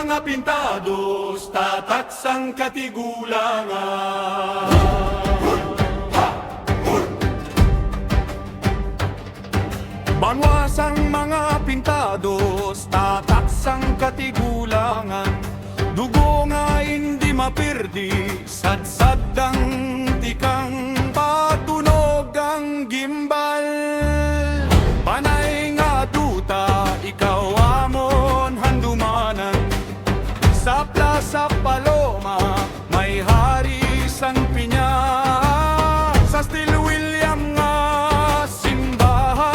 mga pintados, tatak sang katigulangan. Banwas ang mga pintados, tatak sang katigulangan. Dugo nga hindi mapirdi, sadsad ang tikang patunog ang gimbal. Panay nga duta, ikaw amon handumanan. Sa Plaza Paloma, may hari sang pinya. Sa Still William nga simbahan.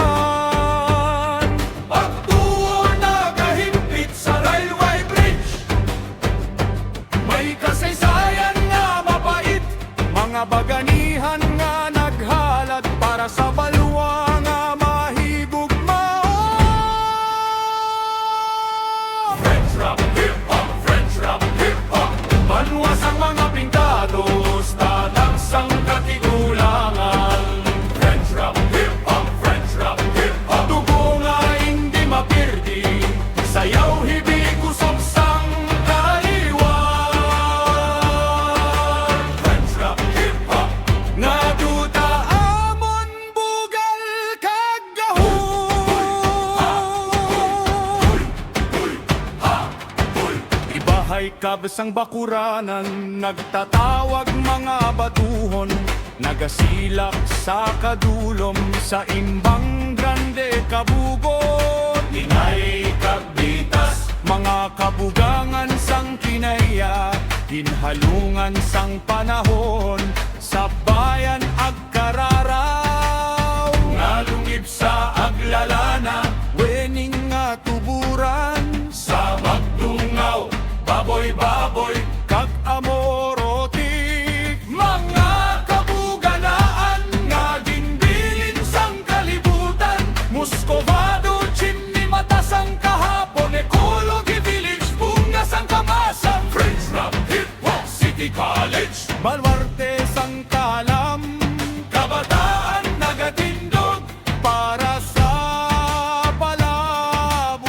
Pagtuo nagahimpit sa railway bridge, may kasaysayan nga mapait. Mga baganihan nga naghalad para sa balwa nga mahigugma. French rap, hip-hop, French rap, hip-hop. Banwas ang mga pintados, tatak sang katigulangan. French rap, hip-hop, French rap, hip-hop. Dugo nga hindi mapirdi, sayaw hibig usog sang kaliwan. French rap, hip-hop. Nga duta amon bugal kag gahon. Ibahay kabsang bakuranan, nagtatawag mga batuhon. Nagasilak sa kadulom sa imbang grande kabugot. Inay kagbitas, mga kabugangan sang kinaya. Ginhalungan sang panahon, sa bayan agkararaw. Nalungib sa aglalana, wening nga tuburan. Sa magtungaw, baboy-baboy, kag amorotik. Mga kabuganaan nga ginbilin sang kalibutan. Muscovado, chimney mata sang kahapon. Ecology village, bunga sang kamasan. French rap, hip-hop, City College. Baluarte sang kalam, kabataan nagatindog para sa palabuton.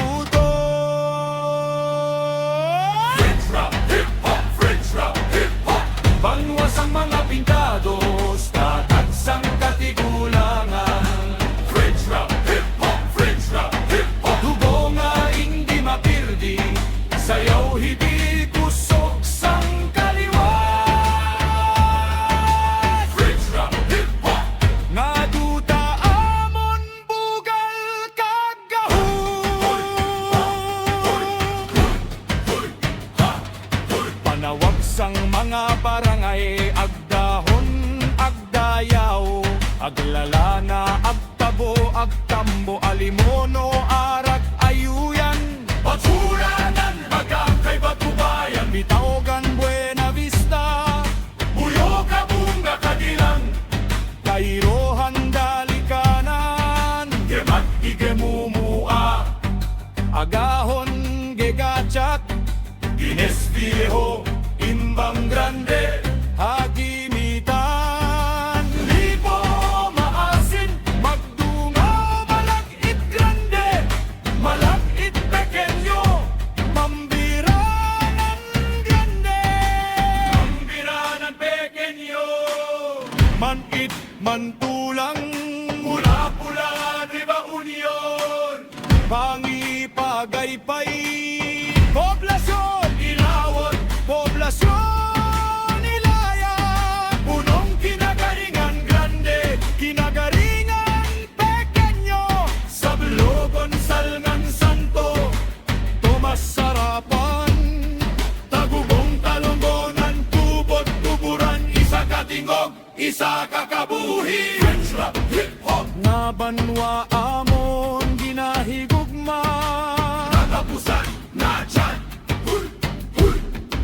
French rap, hip-hop, French rap, hip-hop. Banwas ang mga pintados, tatak sang katigulangan. French rap, hip-hop, French rap, hip-hop. Dugo nga hindi mapirdi, sayaw hibig usok sang kaliwan. French rap, hip-hop. Nga duta amon bugal kag gahon. Panawag sang mga barangay, agdahon, agdayaw, aglalana, agtabo, agtambo, alimono, arag, ayuyan. Batsuranan, bagang kay Batubayan, Bitaogan, Buena Vista, Buyoga, Bunga, Kadilang, Kairohan, Dalikanan, Gemat, Igemumua, Agahon, Gegachat, Gines Viejo, Imbang Grande, Hagimitan, Lipo, Maasin, Magdungaw, Malagit Grande, Malagit Pequeño, Mambiranan Grande, Mambiranan Pequeño, Manit, Mantulang, Pula-Pula, Riba Union, Pangipagaypay, Poblasyon, Ilawon, Poblasyon, Ilayan, Punong Kinagaringan Grande, Kinagaringan Pequeño, Sablogon, Salngan Santo, Tomas Sarapan, Tagubong, Talonggonan, Tubot, Tuburan, Isa Katingog, Isa Kakabuhi. French rap, hip-hop. Nga banwa amon ginahigugma. Natapusan na dyan. Huy, huy,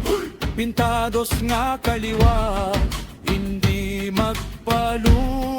huy. Pintados nga kaliwa, hindi magpalu.